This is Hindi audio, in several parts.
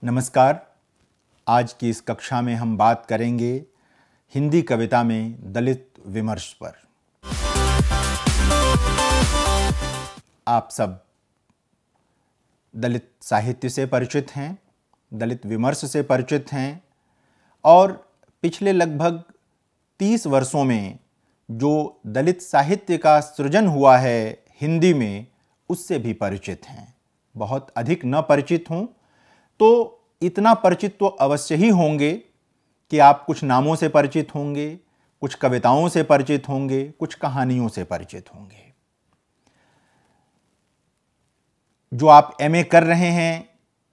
नमस्कार। आज की इस कक्षा में हम बात करेंगे हिंदी कविता में दलित विमर्श पर। आप सब दलित साहित्य से परिचित हैं, दलित विमर्श से परिचित हैं और पिछले लगभग 30 वर्षों में जो दलित साहित्य का सृजन हुआ है हिंदी में, उससे भी परिचित हैं। बहुत अधिक न परिचित हों तो इतना परिचित तो अवश्य ही होंगे कि आप कुछ नामों से परिचित होंगे, कुछ कविताओं से परिचित होंगे, कुछ कहानियों से परिचित होंगे। जो आप एमए कर रहे हैं,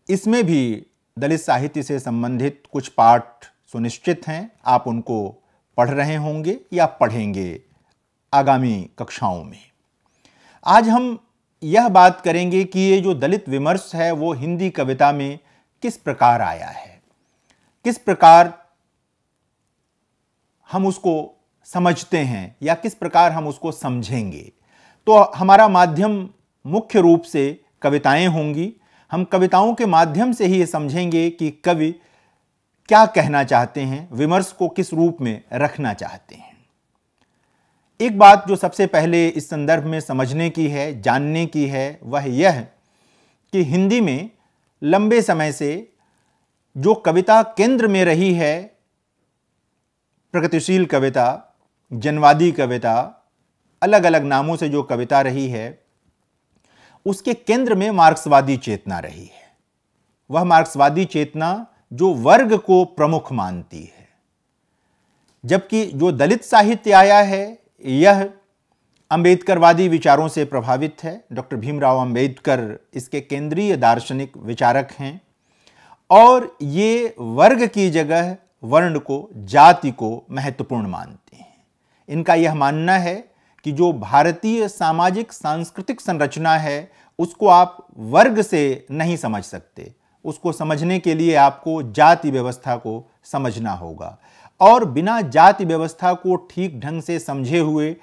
इसमें भी दलित साहित्य से संबंधित कुछ पाठ सुनिश्चित हैं। आप उनको पढ़ रहे होंगे या पढ़ेंगे आगामी कक्षाओं में। आज हम यह बात करेंगे कि ये जो दलित विमर्श है वो हिंदी कविता में किस प्रकार आया है, किस प्रकार हम उसको समझते हैं या किस प्रकार हम उसको समझेंगे। तो हमारा माध्यम मुख्य रूप से कविताएं होंगी। हम कविताओं के माध्यम से ही ये समझेंगे कि कवि क्या कहना चाहते हैं, विमर्श को किस रूप में रखना चाहते हैं। एक बात जो सबसे पहले इस संदर्भ में समझने की है, जानने की है, वह यह कि हिंदी में लंबे समय से जो कविता केंद्र में रही है, प्रगतिशील कविता, जनवादी कविता, अलग अलग नामों से जो कविता रही है, उसके केंद्र में मार्क्सवादी चेतना रही है। वह मार्क्सवादी चेतना जो वर्ग को प्रमुख मानती है, जबकि जो दलित साहित्य आया है यह अंबेडकरवादी विचारों से प्रभावित है। डॉक्टर भीमराव अंबेडकर इसके केंद्रीय दार्शनिक विचारक हैं और ये वर्ग की जगह वर्ण को, जाति को महत्वपूर्ण मानते हैं। इनका यह मानना है कि जो भारतीय सामाजिक सांस्कृतिक संरचना है उसको आप वर्ग से नहीं समझ सकते। उसको समझने के लिए आपको जाति व्यवस्था को समझना होगा और बिना जाति व्यवस्था को ठीक ढंग से समझे हुए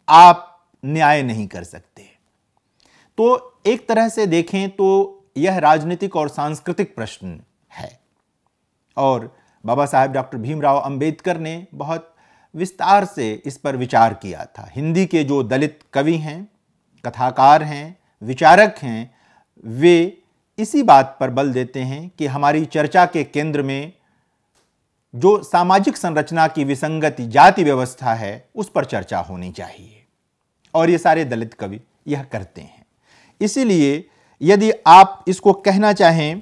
आप न्याय नहीं कर सकते। तो एक तरह से देखें तो यह राजनीतिक और सांस्कृतिक प्रश्न है और बाबा साहेब डॉक्टर भीमराव अंबेडकर ने बहुत विस्तार से इस पर विचार किया था। हिंदी के जो दलित कवि हैं, कथाकार हैं, विचारक हैं, वे इसी बात पर बल देते हैं कि हमारी चर्चा के केंद्र में जो सामाजिक संरचना की विसंगति जाति व्यवस्था है उस पर चर्चा होनी चाहिए और ये सारे दलित कवि यह करते हैं। इसीलिए यदि आप इसको कहना चाहें,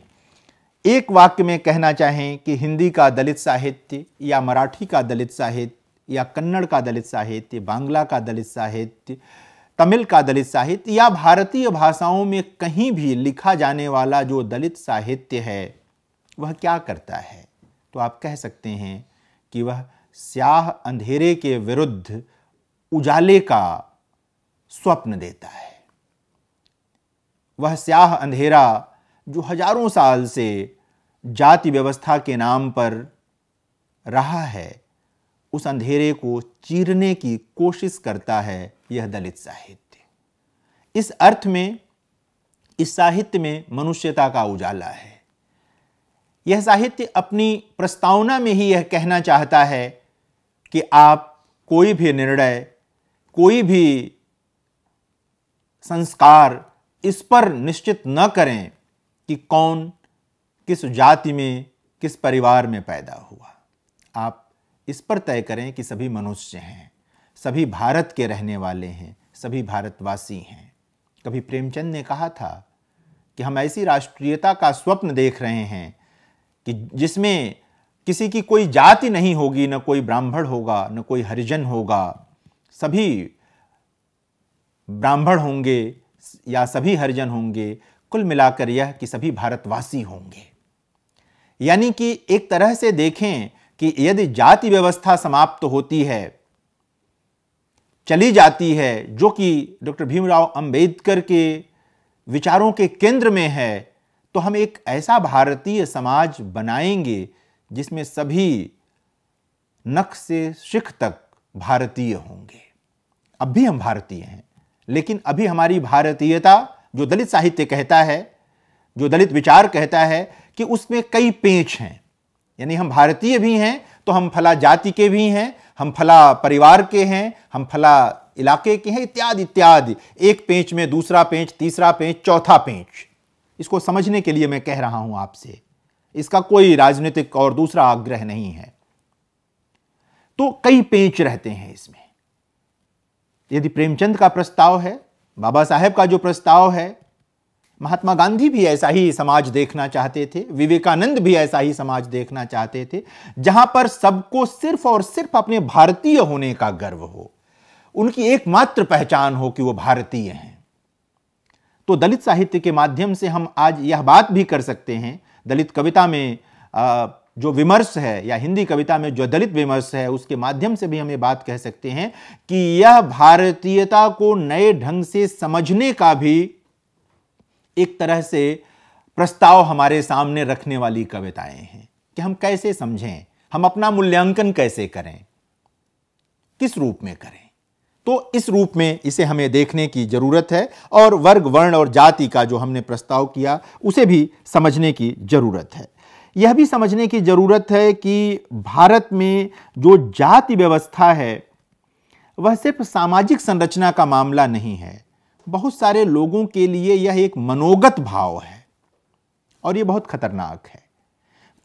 एक वाक्य में कहना चाहें कि हिंदी का दलित साहित्य या मराठी का दलित साहित्य या कन्नड़ का दलित साहित्य, बांग्ला का दलित साहित्य, तमिल का दलित साहित्य या भारतीय भाषाओं में कहीं भी लिखा जाने वाला जो दलित साहित्य है वह क्या करता है, तो आप कह सकते हैं कि वह स्याह अंधेरे के विरुद्ध उजाले का स्वप्न देता है। वह स्याह अंधेरा जो हजारों साल से जाति व्यवस्था के नाम पर रहा है, उस अंधेरे को चीरने की कोशिश करता है यह दलित साहित्य। इस अर्थ में इस साहित्य में मनुष्यता का उजाला है। यह साहित्य अपनी प्रस्तावना में ही यह कहना चाहता है कि आप कोई भी निर्णय, कोई भी संस्कार इस पर निश्चित न करें कि कौन किस जाति में, किस परिवार में पैदा हुआ। आप इस पर तय करें कि सभी मनुष्य हैं, सभी भारत के रहने वाले हैं, सभी भारतवासी हैं। कभी प्रेमचंद ने कहा था कि हम ऐसी राष्ट्रीयता का स्वप्न देख रहे हैं कि जिसमें किसी की कोई जाति नहीं होगी, न कोई ब्राह्मण होगा, न कोई हरिजन होगा, सभी ब्राह्मण होंगे या सभी हरिजन होंगे, कुल मिलाकर यह कि सभी भारतवासी होंगे। यानी कि एक तरह से देखें कि यदि जाति व्यवस्था समाप्त होती है, चली जाती है, जो कि डॉक्टर भीमराव अंबेडकर के विचारों के केंद्र में है, तो हम एक ऐसा भारतीय समाज बनाएंगे जिसमें सभी नख से शिख तक भारतीय होंगे। अब भी हम भारतीय हैं, लेकिन अभी हमारी भारतीयता, जो दलित साहित्य कहता है, जो दलित विचार कहता है कि उसमें कई पेच हैं। यानी हम भारतीय भी हैं तो हम फला जाति के भी हैं, हम फला परिवार के हैं, हम फला इलाके के हैं, इत्यादि इत्यादि। एक पेंच में दूसरा पेंच, तीसरा पेंच, चौथा पेंच। इसको समझने के लिए मैं कह रहा हूं आपसे, इसका कोई राजनीतिक और दूसरा आग्रह नहीं है। तो कई पेंच रहते हैं इसमें। यदि प्रेमचंद का प्रस्ताव है, बाबा साहेब का जो प्रस्ताव है, महात्मा गांधी भी ऐसा ही समाज देखना चाहते थे, विवेकानंद भी ऐसा ही समाज देखना चाहते थे, जहां पर सबको सिर्फ और सिर्फ अपने भारतीय होने का गर्व हो, उनकी एकमात्र पहचान हो कि वो भारतीय हैं। तो दलित साहित्य के माध्यम से हम आज यह बात भी कर सकते हैं, दलित कविता में जो विमर्श है या हिंदी कविता में जो दलित विमर्श है, उसके माध्यम से भी हम ये बात कह सकते हैं कि यह भारतीयता को नए ढंग से समझने का भी एक तरह से प्रस्ताव हमारे सामने रखने वाली कविताएं हैं कि हम कैसे समझें, हम अपना मूल्यांकन कैसे करें, किस रूप में करें। तो इस रूप में इसे हमें देखने की जरूरत है और वर्ग, वर्ण और जाति का जो हमने प्रस्ताव किया उसे भी समझने की जरूरत है। यह भी समझने की जरूरत है कि भारत में जो जाति व्यवस्था है वह सिर्फ सामाजिक संरचना का मामला नहीं है। बहुत सारे लोगों के लिए यह एक मनोगत भाव है और यह बहुत खतरनाक है।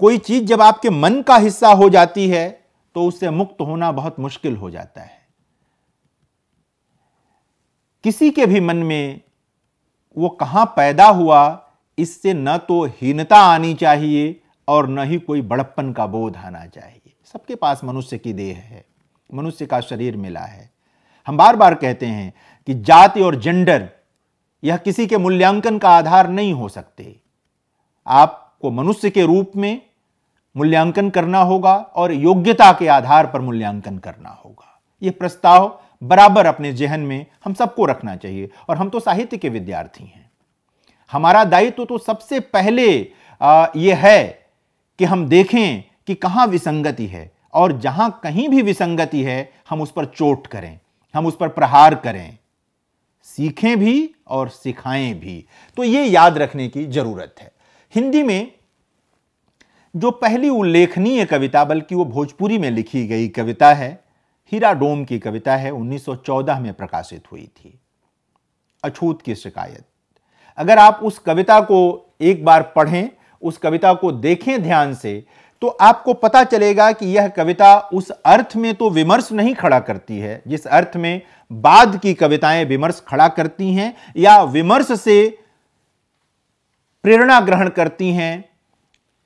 कोई चीज जब आपके मन का हिस्सा हो जाती है तो उससे मुक्त होना बहुत मुश्किल हो जाता है। किसी के भी मन में वो कहां पैदा हुआ, इससे न तो हीनता आनी चाहिए और न ही कोई बड़प्पन का बोध आना चाहिए। सबके पास मनुष्य की देह है, मनुष्य का शरीर मिला है। हम बार बार कहते हैं कि जाति और जेंडर यह किसी के मूल्यांकन का आधार नहीं हो सकते। आपको मनुष्य के रूप में मूल्यांकन करना होगा और योग्यता के आधार पर मूल्यांकन करना होगा। यह प्रस्ताव बराबर अपने जेहन में हम सबको रखना चाहिए। और हम तो साहित्य के विद्यार्थी हैं, हमारा दायित्व तो सबसे पहले यह है कि हम देखें कि कहां विसंगति है और जहां कहीं भी विसंगति है हम उस पर चोट करें, हम उस पर प्रहार करें, सीखें भी और सिखाएं भी। तो यह याद रखने की जरूरत है। हिंदी में जो पहली उल्लेखनीय कविता, बल्कि वो भोजपुरी में लिखी गई कविता है, हीरा डोम की कविता है, 1914 में प्रकाशित हुई थी, अछूत की शिकायत। अगर आप उस कविता को एक बार पढ़ें, उस कविता को देखें ध्यान से, तो आपको पता चलेगा कि यह कविता उस अर्थ में तो विमर्श नहीं खड़ा करती है जिस अर्थ में बाद की कविताएं विमर्श खड़ा करती हैं या विमर्श से प्रेरणा ग्रहण करती हैं,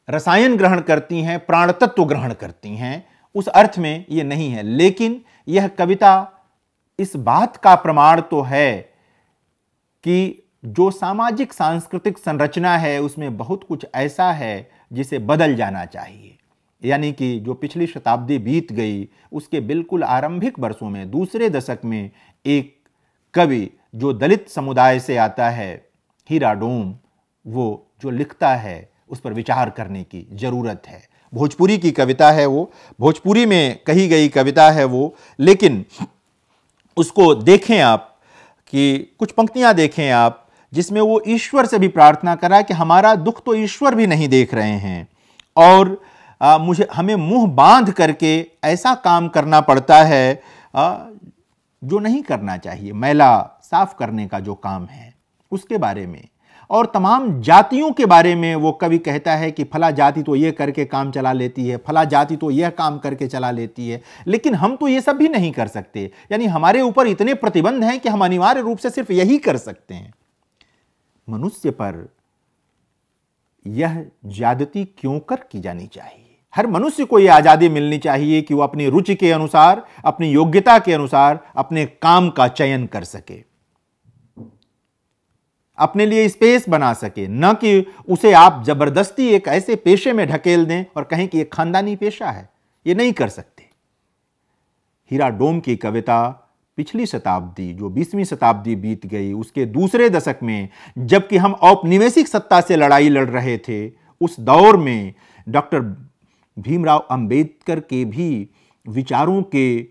रसायन ग्रहण करती हैं, प्राण तत्व ग्रहण करती हैं। उस अर्थ में यह नहीं है, लेकिन यह कविता इस बात का प्रमाण तो है कि जो सामाजिक सांस्कृतिक संरचना है उसमें बहुत कुछ ऐसा है जिसे बदल जाना चाहिए। यानी कि जो पिछली शताब्दी बीत गई उसके बिल्कुल आरंभिक वर्षों में, दूसरे दशक में, एक कवि जो दलित समुदाय से आता है, हीरा डोम, वो जो लिखता है उस पर विचार करने की जरूरत है। भोजपुरी की कविता है वो, भोजपुरी में कही गई कविता है वो, लेकिन उसको देखें आप कि कुछ पंक्तियां देखें आप जिसमें वो ईश्वर से भी प्रार्थना करा कि हमारा दुख तो ईश्वर भी नहीं देख रहे हैं और हमें मुंह बांध करके ऐसा काम करना पड़ता है जो नहीं करना चाहिए। मैला साफ करने का जो काम है उसके बारे में और तमाम जातियों के बारे में वो कवि कहता है कि फला जाति तो ये करके काम चला लेती है, फला जाति तो यह काम करके चला लेती है, लेकिन हम तो ये सब भी नहीं कर सकते। यानी हमारे ऊपर इतने प्रतिबंध हैं कि हम अनिवार्य रूप से सिर्फ यही कर सकते हैं। मनुष्य पर यह ज्यादती क्यों कर की जानी चाहिए? हर मनुष्य को यह आजादी मिलनी चाहिए कि वो अपनी रुचि के अनुसार, अपनी योग्यता के अनुसार अपने काम का चयन कर सके, अपने लिए स्पेस बना सके, न कि उसे आप जबरदस्ती एक ऐसे पेशे में ढकेल दें और कहें कि यह खानदानी पेशा है। यह नहीं कर सकते। हीरा डोम की कविता पिछली शताब्दी, जो 20वीं शताब्दी बीत गई, उसके दूसरे दशक में, जबकि हम औपनिवेशिक सत्ता से लड़ाई लड़ रहे थे, उस दौर में डॉक्टर भीमराव अंबेडकर के भी विचारों के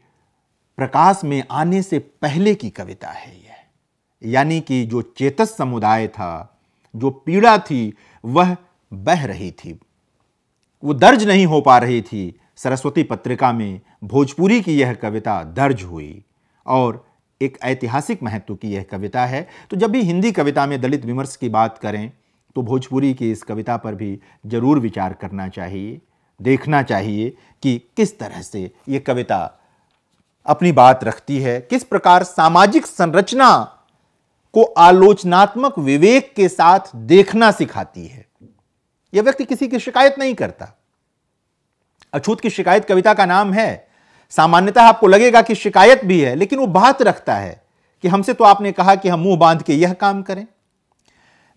प्रकाश में आने से पहले की कविता है यह। यानी कि जो चेतस समुदाय था, जो पीड़ा थी, वह बह रही थी, वो दर्ज नहीं हो पा रही थी। सरस्वती पत्रिका में भोजपुरी की यह कविता दर्ज हुई और एक ऐतिहासिक महत्व की यह कविता है। तो जब भी हिंदी कविता में दलित विमर्श की बात करें तो भोजपुरी की इस कविता पर भी जरूर विचार करना चाहिए, देखना चाहिए कि किस तरह से ये कविता अपनी बात रखती है, किस प्रकार सामाजिक संरचना को आलोचनात्मक विवेक के साथ देखना सिखाती है। यह व्यक्ति किसी की शिकायत नहीं करता। अछूत की शिकायत कविता का नाम है। सामान्यतः आपको लगेगा कि शिकायत भी है, लेकिन वो बात रखता है कि हमसे तो आपने कहा कि हम मुंह बांध के यह काम करें,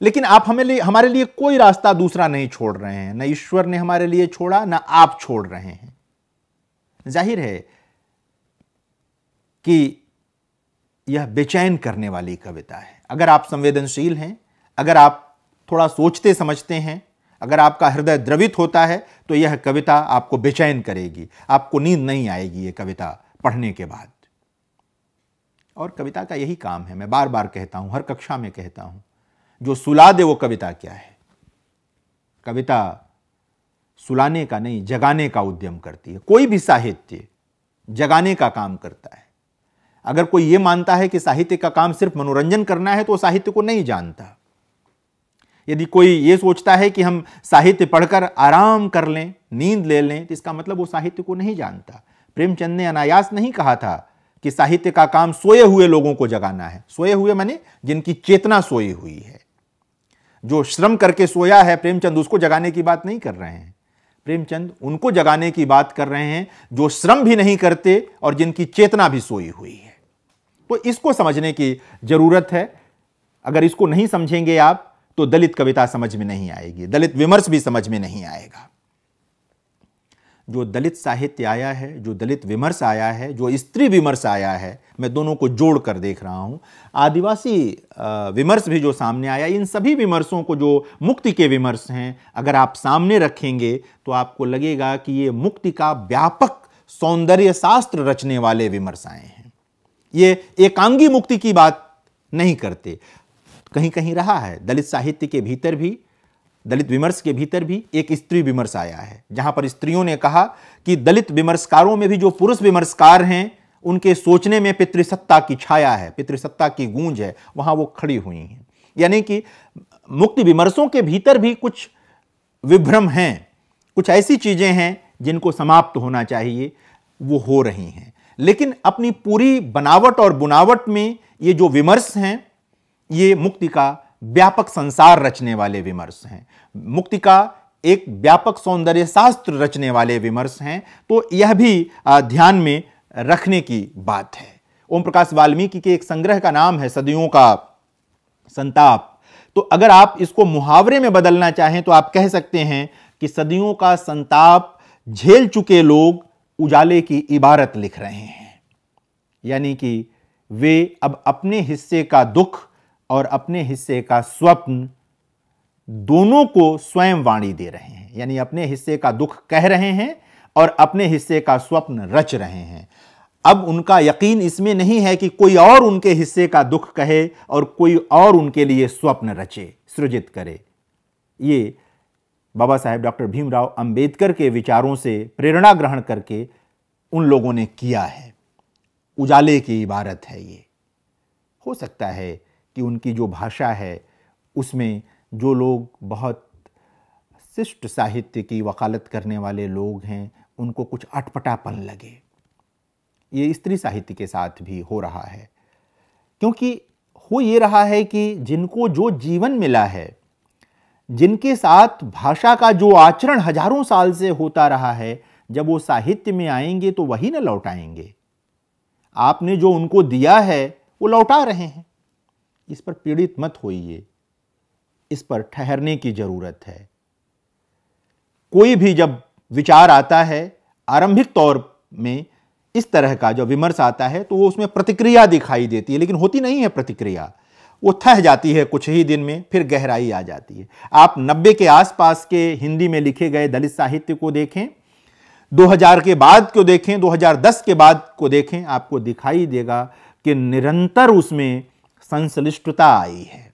लेकिन आप हमारे लिए कोई रास्ता दूसरा नहीं छोड़ रहे हैं। न ईश्वर ने हमारे लिए छोड़ा, न आप छोड़ रहे हैं। जाहिर है कि यह बेचैन करने वाली कविता है। अगर आप संवेदनशील हैं, अगर आप थोड़ा सोचते समझते हैं, अगर आपका हृदय द्रवित होता है तो यह कविता आपको बेचैन करेगी, आपको नींद नहीं आएगी ये कविता पढ़ने के बाद। और कविता का यही काम है, मैं बार बार कहता हूं, हर कक्षा में कहता हूं, जो सुला दे वो कविता क्या है। कविता सुलाने का नहीं, जगाने का उद्यम करती है। कोई भी साहित्य जगाने का काम करता है। अगर कोई यह मानता है कि साहित्य का काम सिर्फ मनोरंजन करना है तो साहित्य को नहीं जानता। यदि कोई ये सोचता है कि हम साहित्य पढ़कर आराम कर लें, नींद ले लें, तो इसका मतलब वो साहित्य को नहीं जानता। प्रेमचंद ने अनायास नहीं कहा था कि साहित्य का काम सोए हुए लोगों को जगाना है। सोए हुए माने जिनकी चेतना सोई हुई है। जो श्रम करके सोया है, प्रेमचंद उसको जगाने की बात नहीं कर रहे हैं। प्रेमचंद उनको जगाने की बात कर रहे हैं जो श्रम भी नहीं करते और जिनकी चेतना भी सोई हुई है। तो इसको समझने की जरूरत है। अगर इसको नहीं समझेंगे आप तो दलित कविता समझ में नहीं आएगी, दलित विमर्श भी समझ में नहीं आएगा। जो दलित साहित्य आया है, जो दलित विमर्श आया है, जो स्त्री विमर्श आया है, मैं दोनों को जोड़ कर देख रहा हूं। आदिवासी विमर्श भी जो सामने आया, इन सभी विमर्शों को, जो मुक्ति के विमर्श हैं, अगर आप सामने रखेंगे तो आपको लगेगा कि ये मुक्ति का व्यापक सौंदर्य शास्त्र रचने वाले विमर्श आए हैं। ये एकांगी मुक्ति की बात नहीं करते। कहीं कहीं रहा है दलित साहित्य के भीतर भी, दलित विमर्श के भीतर भी एक स्त्री विमर्श आया है, जहां पर स्त्रियों ने कहा कि दलित विमर्शकारों में भी जो पुरुष विमर्शकार हैं उनके सोचने में पितृसत्ता की छाया है, पितृसत्ता की गूंज है, वहां वो खड़ी हुई हैं। यानी कि मुक्ति विमर्शों के भीतर भी कुछ विभ्रम हैं, कुछ ऐसी चीजें हैं जिनको समाप्त होना चाहिए, वो हो रही हैं। लेकिन अपनी पूरी बनावट और बुनावट में ये जो विमर्श हैं, ये मुक्ति का व्यापक संसार रचने वाले विमर्श हैं, मुक्ति का एक व्यापक सौंदर्य शास्त्र रचने वाले विमर्श हैं। तो यह भी ध्यान में रखने की बात है। ओम प्रकाश वाल्मीकि के एक संग्रह का नाम है सदियों का संताप। तो अगर आप इसको मुहावरे में बदलना चाहें तो आप कह सकते हैं कि सदियों का संताप झेल चुके लोग उजाले की इबारत लिख रहे हैं। यानी कि वे अब अपने हिस्से का दुख और अपने हिस्से का स्वप्न दोनों को स्वयं वाणी दे रहे हैं। यानी अपने हिस्से का दुख कह रहे हैं और अपने हिस्से का स्वप्न रच रहे हैं। अब उनका यकीन इसमें नहीं है कि कोई और उनके हिस्से का दुख कहे और कोई और उनके लिए स्वप्न रचे, सृजित करे। ये बाबा साहेब डॉक्टर भीमराव अंबेडकर के विचारों से प्रेरणा ग्रहण करके उन लोगों ने किया है। उजाले की इबारत है ये। हो सकता है कि उनकी जो भाषा है उसमें जो लोग बहुत शिष्ट साहित्य की वकालत करने वाले लोग हैं उनको कुछ अटपटापन लगे। ये स्त्री साहित्य के साथ भी हो रहा है, क्योंकि हो ये रहा है कि जिनको जो जीवन मिला है, जिनके साथ भाषा का जो आचरण हजारों साल से होता रहा है, जब वो साहित्य में आएंगे तो वही न लौटाएंगे। आपने जो उनको दिया है वो लौटा रहे हैं। इस पर पीड़ित मत होइए, इस पर ठहरने की जरूरत है। कोई भी जब विचार आता है आरंभिक तौर में, इस तरह का जो विमर्श आता है, तो वो उसमें प्रतिक्रिया दिखाई देती है, लेकिन होती नहीं है प्रतिक्रिया। वो थह जाती है कुछ ही दिन में, फिर गहराई आ जाती है। आप 90 के आसपास के हिंदी में लिखे गए दलित साहित्य को देखें, 2000 के बाद को देखें, 2010 के बाद को देखें, आपको दिखाई देगा कि निरंतर उसमें संश्लिष्टता आई है।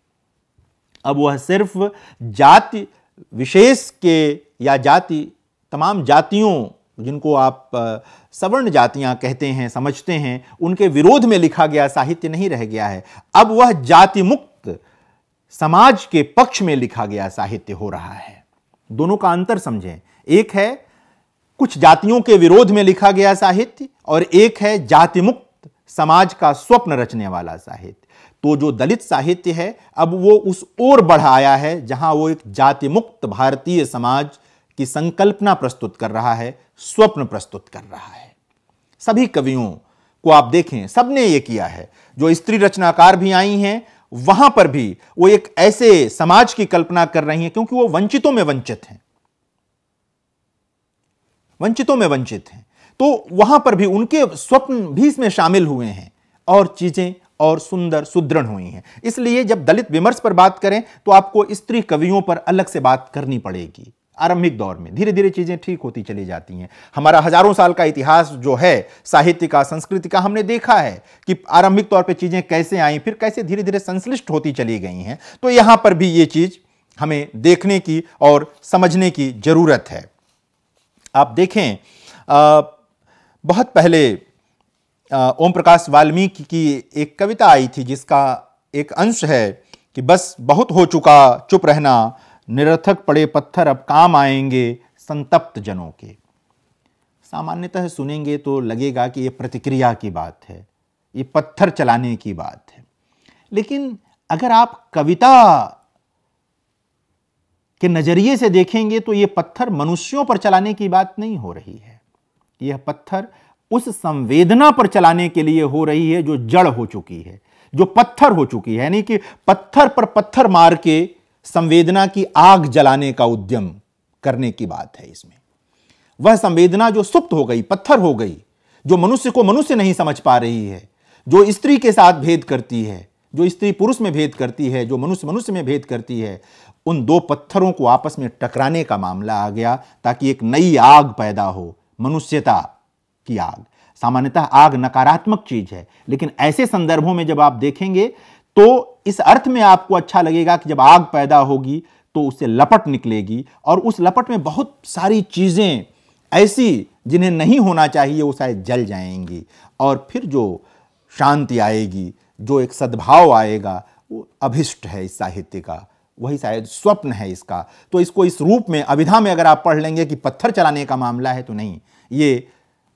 अब वह सिर्फ जाति विशेष के या जाति, तमाम जातियों जिनको आप सवर्ण जातियां कहते हैं, समझते हैं, उनके विरोध में लिखा गया साहित्य नहीं रह गया है। अब वह जाति मुक्त समाज के पक्ष में लिखा गया साहित्य हो रहा है। दोनों का अंतर समझें, एक है कुछ जातियों के विरोध में लिखा गया साहित्य और एक है जाति मुक्त समाज का स्वप्न रचने वाला साहित्य। तो जो दलित साहित्य है अब वो उस ओर बढ़ आया है जहां वो एक जाति मुक्त भारतीय समाज की संकल्पना प्रस्तुत कर रहा है, स्वप्न प्रस्तुत कर रहा है। सभी कवियों को आप देखें, सबने ये किया है। जो स्त्री रचनाकार भी आई हैं वहां पर भी वो एक ऐसे समाज की कल्पना कर रही हैं क्योंकि वो वंचितों में वंचित हैं, वंचितों में वंचित हैं। तो वहां पर भी उनके स्वप्न भी इसमें शामिल हुए हैं और चीजें और सुंदर सुदृढ़ हुई हैं। इसलिए जब दलित विमर्श पर बात करें तो आपको स्त्री कवियों पर अलग से बात करनी पड़ेगी। आरंभिक दौर में धीरे धीरे चीजें ठीक होती चली जाती हैं। हमारा हजारों साल का इतिहास जो है साहित्य का, संस्कृति का, हमने देखा है कि आरंभिक तौर पे चीजें कैसे आई, फिर कैसे धीरे धीरे संश्लिष्ट होती चली गई हैं। तो यहां पर भी ये चीज हमें देखने की और समझने की जरूरत है। आप देखें, बहुत पहले ओम प्रकाश वाल्मीकि की एक कविता आई थी जिसका एक अंश है कि बस बहुत हो चुका चुप रहना, निरर्थक पड़े पत्थर अब काम आएंगे संतप्त जनों के। सामान्यतः सुनेंगे तो लगेगा कि यह प्रतिक्रिया की बात है, ये पत्थर चलाने की बात है। लेकिन अगर आप कविता के नजरिए से देखेंगे तो यह पत्थर मनुष्यों पर चलाने की बात नहीं हो रही है। यह पत्थर उस संवेदना पर चलाने के लिए हो रही है जो जड़ हो चुकी है, जो पत्थर हो चुकी है। यानी कि पत्थर पर पत्थर मार के संवेदना की आग जलाने का उद्यम करने की बात है इसमें। वह संवेदना जो सुप्त हो गई, पत्थर हो गई, जो मनुष्य को मनुष्य नहीं समझ पा रही है, जो स्त्री के साथ भेद करती है, जो स्त्री पुरुष में भेद करती है, जो मनुष्य मनुष्य में भेद करती है, उन दो पत्थरों को आपस में टकराने का मामला आ गया ताकि एक नई आग पैदा हो, मनुष्यता की आग। सामान्यतः आग नकारात्मक चीज है, लेकिन ऐसे संदर्भों में जब आप देखेंगे तो इस अर्थ में आपको अच्छा लगेगा कि जब आग पैदा होगी तो उससे लपट निकलेगी और उस लपट में बहुत सारी चीजें ऐसी जिन्हें नहीं होना चाहिए वो शायद जल जाएंगी और फिर जो शांति आएगी, जो एक सद्भाव आएगा, वो अभिष्ट है इस साहित्य का, वही शायद स्वप्न है इसका। तो इसको इस रूप में अभिधा में अगर आप पढ़ लेंगे कि पत्थर चलाने का मामला है, तो नहीं, ये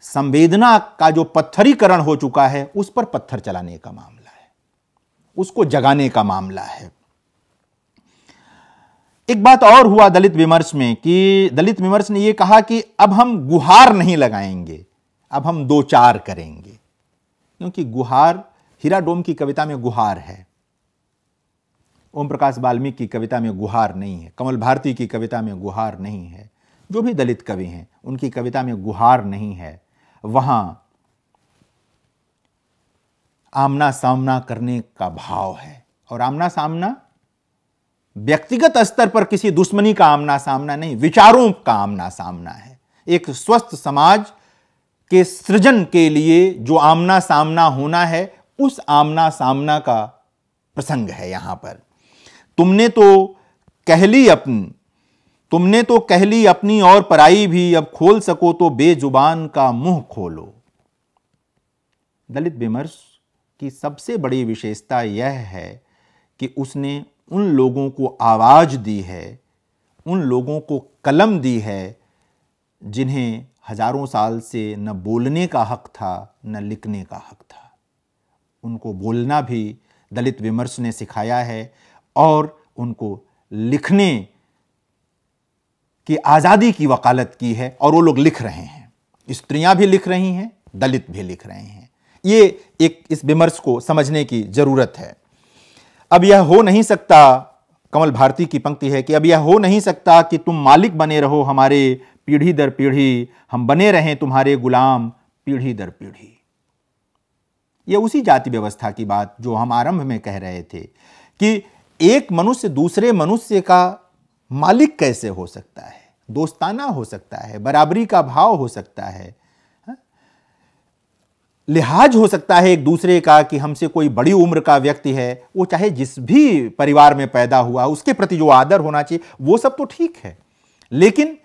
संवेदना का जो पत्थरीकरण हो चुका है उस पर पत्थर चलाने का मामला है, उसको जगाने का मामला है। एक बात और हुआ दलित विमर्श में कि दलित विमर्श ने यह कहा कि अब हम गुहार नहीं लगाएंगे, अब हम दो चार करेंगे। क्योंकि गुहार, हीरा डोम की कविता में गुहार है, ओम प्रकाश वाल्मीकि की कविता में गुहार नहीं है, कमल भारती की कविता में गुहार नहीं है, जो भी दलित कवि हैं उनकी कविता में गुहार नहीं है। वहां आमना सामना करने का भाव है, और आमना सामना व्यक्तिगत स्तर पर किसी दुश्मनी का आमना सामना नहीं, विचारों का आमना सामना है। एक स्वस्थ समाज के सृजन के लिए जो आमना सामना होना है, उस आमना सामना का प्रसंग है यहां पर। तुमने तो कह ली अपनी और पराई भी, अब खोल सको तो बेजुबान का मुंह खोलो। दलित विमर्श की सबसे बड़ी विशेषता यह है कि उसने उन लोगों को आवाज दी है, उन लोगों को कलम दी है जिन्हें हजारों साल से न बोलने का हक था न लिखने का हक था। उनको बोलना भी दलित विमर्श ने सिखाया है और उनको लिखने की आजादी की वकालत की है, और वो लोग लिख रहे हैं। स्त्रियां भी लिख रही हैं, दलित भी लिख रहे हैं। ये एक इस विमर्श को समझने की जरूरत है। अब यह हो नहीं सकता, कमल भारती की पंक्ति है कि अब यह हो नहीं सकता कि तुम मालिक बने रहो हमारे पीढ़ी दर पीढ़ी, हम बने रहें तुम्हारे गुलाम पीढ़ी दर पीढ़ी। यह उसी जाति व्यवस्था की बात जो हम आरंभ में कह रहे थे कि एक मनुष्य दूसरे मनुष्य का मालिक कैसे हो सकता है, दोस्ताना हो सकता है, बराबरी का भाव हो सकता है। लिहाज हो सकता है एक दूसरे का कि हमसे कोई बड़ी उम्र का व्यक्ति है, वो चाहे जिस भी परिवार में पैदा हुआ, उसके प्रति जो आदर होना चाहिए वो सब तो ठीक है, लेकिन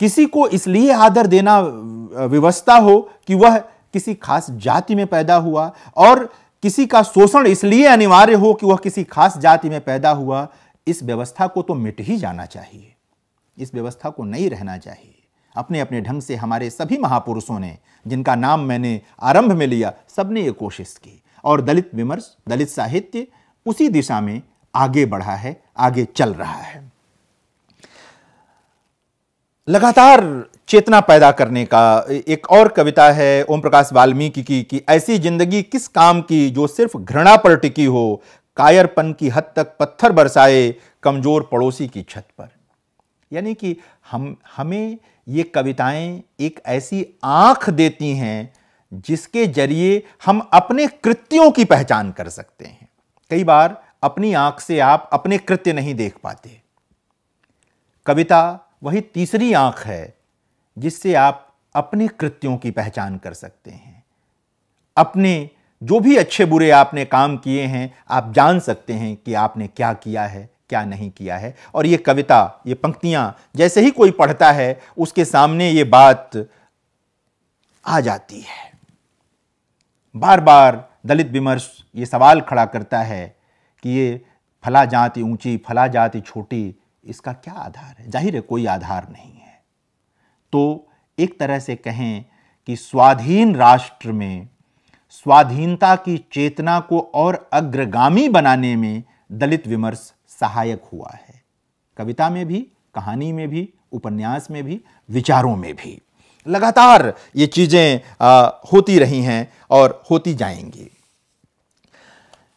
किसी को इसलिए आदर देना व्यवस्था हो कि वह किसी खास जाति में पैदा हुआ, और किसी का शोषण इसलिए अनिवार्य हो कि वह किसी खास जाति में पैदा हुआ, इस व्यवस्था को तो मिट ही जाना चाहिए। इस व्यवस्था को नहीं रहना चाहिए। अपने अपने ढंग से हमारे सभी महापुरुषों ने, जिनका नाम मैंने आरंभ में लिया, सबने ये कोशिश की, और दलित विमर्श, दलित साहित्य उसी दिशा में आगे बढ़ा है, आगे चल रहा है। लगातार चेतना पैदा करने का एक और कविता है ओम प्रकाश वाल्मीकि की कि ऐसी जिंदगी किस काम की जो सिर्फ घृणा पर टिकी हो, कायरपन की हद तक पत्थर बरसाए कमजोर पड़ोसी की छत पर। यानी कि हमें ये कविताएं एक ऐसी आंख देती हैं जिसके जरिए हम अपने कृत्यों की पहचान कर सकते हैं। कई बार अपनी आंख से आप अपने कृत्य नहीं देख पाते। कविता वही तीसरी आंख है जिससे आप अपने कृत्यों की पहचान कर सकते हैं। अपने जो भी अच्छे बुरे आपने काम किए हैं, आप जान सकते हैं कि आपने क्या किया है, क्या नहीं किया है। और ये कविता, ये पंक्तियां जैसे ही कोई पढ़ता है उसके सामने ये बात आ जाती है। बार बार दलित विमर्श ये सवाल खड़ा करता है कि ये फला जाति ऊंची, फला जाति छोटी, इसका क्या आधार है? जाहिर है कोई आधार नहीं है। तो एक तरह से कहें कि स्वाधीन राष्ट्र में स्वाधीनता की चेतना को और अग्रगामी बनाने में दलित विमर्श सहायक हुआ है। कविता में भी, कहानी में भी, उपन्यास में भी, विचारों में भी लगातार ये चीजें होती रही हैं और होती जाएंगी।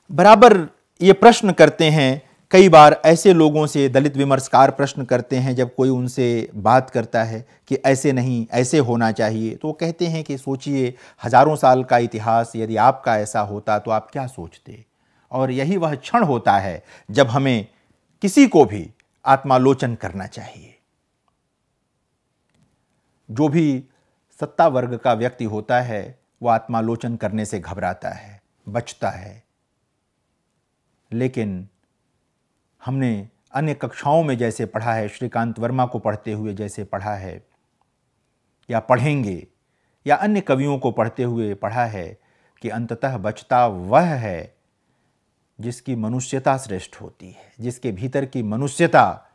बराबर ये प्रश्न करते हैं, कई बार ऐसे लोगों से दलित विमर्शकार प्रश्न करते हैं जब कोई उनसे बात करता है कि ऐसे नहीं, ऐसे होना चाहिए, तो वो कहते हैं कि सोचिए, हजारों साल का इतिहास यदि आपका ऐसा होता तो आप क्या सोचते। और यही वह क्षण होता है जब हमें किसी को भी आत्मालोचन करना चाहिए। जो भी सत्ता वर्ग का व्यक्ति होता है वह आत्मालोचन करने से घबराता है, बचता है। लेकिन हमने अन्य कक्षाओं में जैसे पढ़ा है, श्रीकांत वर्मा को पढ़ते हुए जैसे पढ़ा है या पढ़ेंगे, या अन्य कवियों को पढ़ते हुए पढ़ा है कि अंततः बचता वह है जिसकी मनुष्यता श्रेष्ठ होती है, जिसके भीतर की मनुष्यता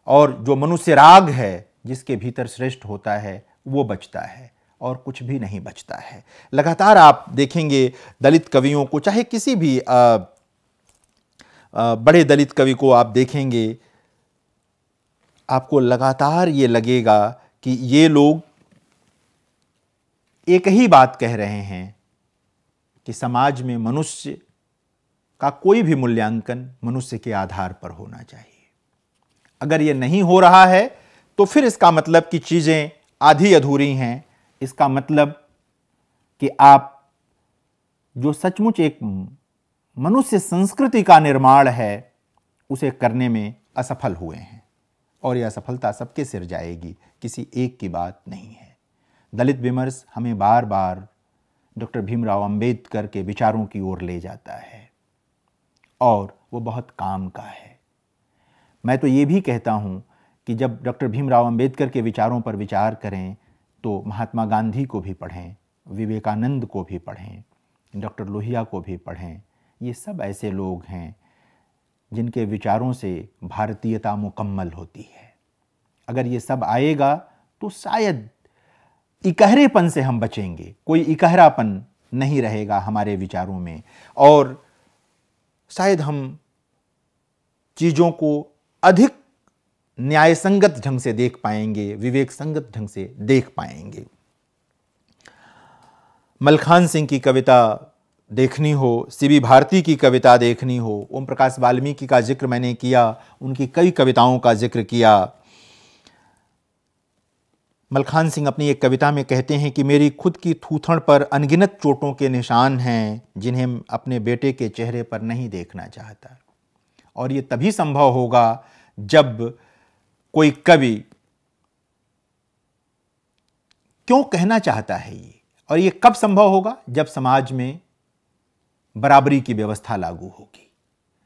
और जो मनुष्य राग है जिसके भीतर श्रेष्ठ होता है वो बचता है, और कुछ भी नहीं बचता है। लगातार आप देखेंगे दलित कवियों को, चाहे किसी भी बड़े दलित कवि को आप देखेंगे, आपको लगातार ये लगेगा कि ये लोग एक ही बात कह रहे हैं कि समाज में मनुष्य का कोई भी मूल्यांकन मनुष्य के आधार पर होना चाहिए। अगर ये नहीं हो रहा है तो फिर इसका मतलब कि चीजें आधी अधूरी हैं। इसका मतलब कि आप जो सचमुच एक मनुष्य संस्कृति का निर्माण है उसे करने में असफल हुए हैं, और यह असफलता सबके सिर जाएगी, किसी एक की बात नहीं है। दलित विमर्श हमें बार बार डॉक्टर भीमराव अंबेडकर के विचारों की ओर ले जाता है, और वो बहुत काम का है। मैं तो ये भी कहता हूँ कि जब डॉक्टर भीमराव अंबेडकर के विचारों पर विचार करें तो महात्मा गांधी को भी पढ़ें, विवेकानंद को भी पढ़ें, डॉक्टर लोहिया को भी पढ़ें। ये सब ऐसे लोग हैं जिनके विचारों से भारतीयता मुकम्मल होती है। अगर ये सब आएगा तो शायद इकहरेपन से हम बचेंगे, कोई इकहरापन नहीं रहेगा हमारे विचारों में, और शायद हम चीज़ों को अधिक न्यायसंगत ढंग से देख पाएंगे, विवेक संगत ढंग से देख पाएंगे। मलखान सिंह की कविता देखनी हो, सीबी भारती की कविता देखनी हो, ओम प्रकाश वाल्मीकि का जिक्र मैंने किया, उनकी कई कविताओं का जिक्र किया। मलखान सिंह अपनी एक कविता में कहते हैं कि मेरी खुद की थूथड़ पर अनगिनत चोटों के निशान हैं जिन्हें अपने बेटे के चेहरे पर नहीं देखना चाहता। और ये तभी संभव होगा जब कोई कवि क्यों कहना चाहता है ये, और ये कब संभव होगा? जब समाज में बराबरी की व्यवस्था लागू होगी,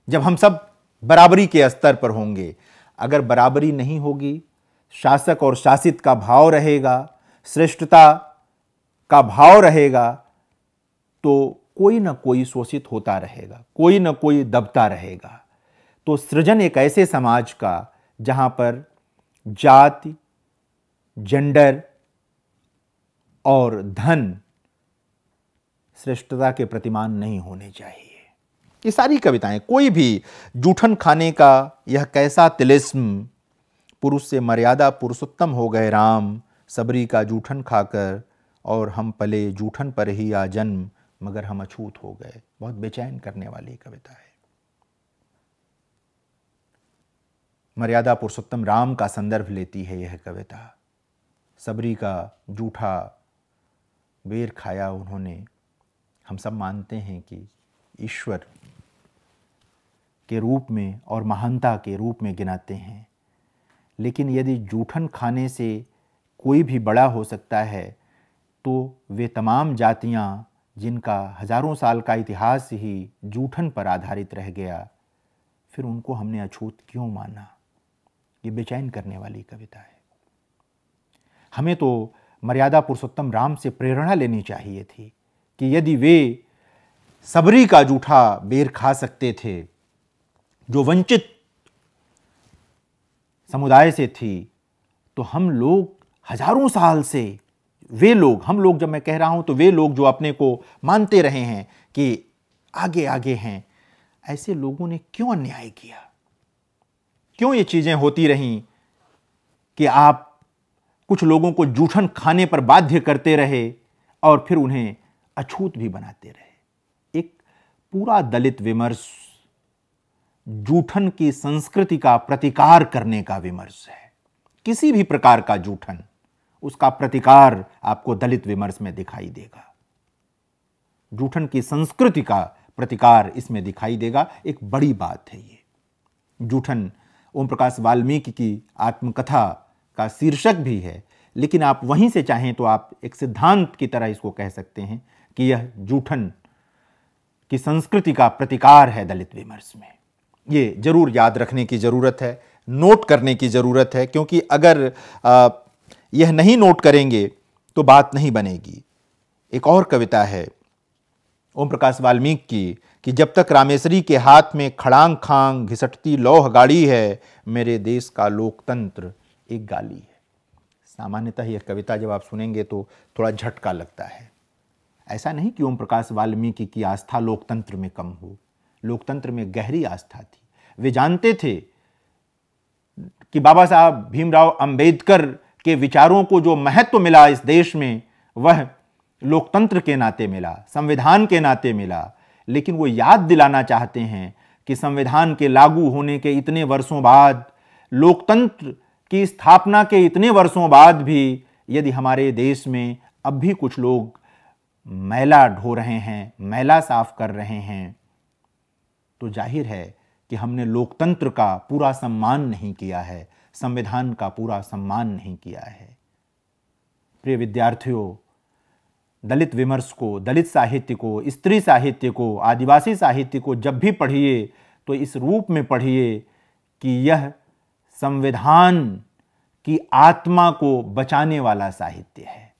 जब हम सब बराबरी के स्तर पर होंगे। अगर बराबरी नहीं होगी, शासक और शासित का भाव रहेगा, श्रेष्ठता का भाव रहेगा, तो कोई ना कोई शोषित होता रहेगा, कोई ना कोई दबता रहेगा। तो सृजन एक ऐसे समाज का जहां पर जाति, जेंडर और धन श्रेष्ठता के प्रतिमान नहीं होने चाहिए। ये सारी कविताएं, कोई भी जूठन खाने का यह कैसा तिलिस्म, पुरुष से मर्यादा पुरुषोत्तम हो गए राम, सबरी का जूठन खाकर और हम पले जूठन पर ही आ जन्म, मगर हम अछूत हो गए। बहुत बेचैन करने वाली कविता है। मर्यादा पुरुषोत्तम राम का संदर्भ लेती है यह कविता। सबरी का जूठा बेर खाया उन्होंने। हम सब मानते हैं कि ईश्वर के रूप में और महानता के रूप में गिनाते हैं, लेकिन यदि जूठन खाने से कोई भी बड़ा हो सकता है तो वे तमाम जातियां जिनका हजारों साल का इतिहास ही जूठन पर आधारित रह गया, फिर उनको हमने अछूत क्यों माना? ये बेचैन करने वाली कविता है। हमें तो मर्यादा पुरुषोत्तम राम से प्रेरणा लेनी चाहिए थी कि यदि वे सबरी का जूठा बेर खा सकते थे जो वंचित समुदाय से थी, तो हम लोग हजारों साल से, वे लोग, हम लोग जब मैं कह रहा हूं तो वे लोग जो अपने को मानते रहे हैं कि आगे आगे हैं, ऐसे लोगों ने क्यों अन्याय किया? क्यों ये चीजें होती रहीं कि आप कुछ लोगों को जूठन खाने पर बाध्य करते रहे और फिर उन्हें अछूत भी बनाते रहे? एक पूरा दलित विमर्श जूठन की संस्कृति का प्रतिकार करने का विमर्श है। किसी भी प्रकार का जूठन, उसका प्रतिकार आपको दलित विमर्श में दिखाई देगा। जूठन की संस्कृति का प्रतिकार इसमें दिखाई देगा। एक बड़ी बात है ये। जूठन ओम प्रकाश वाल्मीकि की आत्मकथा का शीर्षक भी है, लेकिन आप वहीं से चाहें तो आप एक सिद्धांत की तरह इसको कह सकते हैं कि यह जूठन की संस्कृति का प्रतिकार है दलित विमर्श में। ये जरूर याद रखने की जरूरत है, नोट करने की जरूरत है, क्योंकि अगर यह नहीं नोट करेंगे तो बात नहीं बनेगी। एक और कविता है ओम प्रकाश वाल्मीकि की कि जब तक रामेश्वरी के हाथ में खड़ांग खांग घिसटती लौह गाड़ी है, मेरे देश का लोकतंत्र एक गाली है। सामान्यतः यह कविता जब आप सुनेंगे तो थोड़ा झटका लगता है। ऐसा नहीं कि ओम प्रकाश वाल्मीकि की आस्था लोकतंत्र में कम हो, लोकतंत्र में गहरी आस्था थी। वे जानते थे कि बाबा साहब भीमराव अंबेडकर के विचारों को जो महत्व मिला इस देश में, वह लोकतंत्र के नाते मिला, संविधान के नाते मिला। लेकिन वो याद दिलाना चाहते हैं कि संविधान के लागू होने के इतने वर्षों बाद, लोकतंत्र की स्थापना के इतने वर्षों बाद भी यदि हमारे देश में अब भी कुछ लोग मैला ढो रहे हैं, मैला साफ कर रहे हैं, तो जाहिर है कि हमने लोकतंत्र का पूरा सम्मान नहीं किया है, संविधान का पूरा सम्मान नहीं किया है। प्रिय विद्यार्थियों, दलित विमर्श को, दलित साहित्य को, स्त्री साहित्य को, आदिवासी साहित्य को जब भी पढ़िए तो इस रूप में पढ़िए कि यह संविधान की आत्मा को बचाने वाला साहित्य है।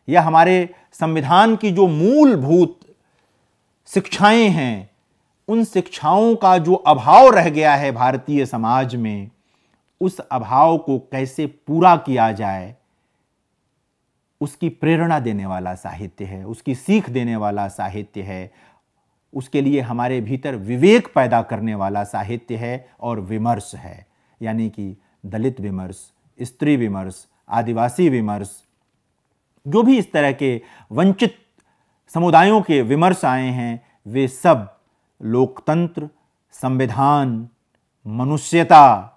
यह हमारे संविधान की जो मूलभूत शिक्षाएं हैं, उन शिक्षाओं का जो अभाव रह गया है भारतीय समाज में, उस अभाव को कैसे पूरा किया जाए, उसकी प्रेरणा देने वाला साहित्य है, उसकी सीख देने वाला साहित्य है। उसके लिए हमारे भीतर विवेक पैदा करने वाला साहित्य है और विमर्श है, यानी कि दलित विमर्श, स्त्री विमर्श, आदिवासी विमर्श, जो भी इस तरह के वंचित समुदायों के विमर्श आए हैं, वे सब लोकतंत्र, संविधान, मनुष्यता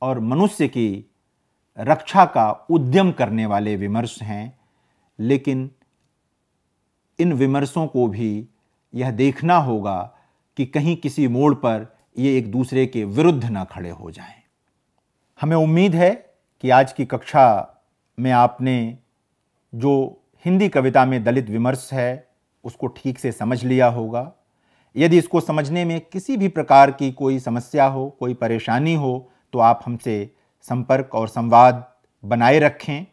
और मनुष्य की रक्षा का उद्यम करने वाले विमर्श हैं। लेकिन इन विमर्शों को भी यह देखना होगा कि कहीं किसी मोड़ पर ये एक दूसरे के विरुद्ध न खड़े हो जाएं। हमें उम्मीद है कि आज की कक्षा में आपने जो हिंदी कविता में दलित विमर्श है, उसको ठीक से समझ लिया होगा। यदि इसको समझने में किसी भी प्रकार की कोई समस्या हो, कोई परेशानी हो, तो आप हमसे संपर्क और संवाद बनाए रखें।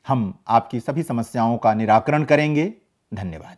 हम आपकी सभी समस्याओं का निराकरण करेंगे। धन्यवाद।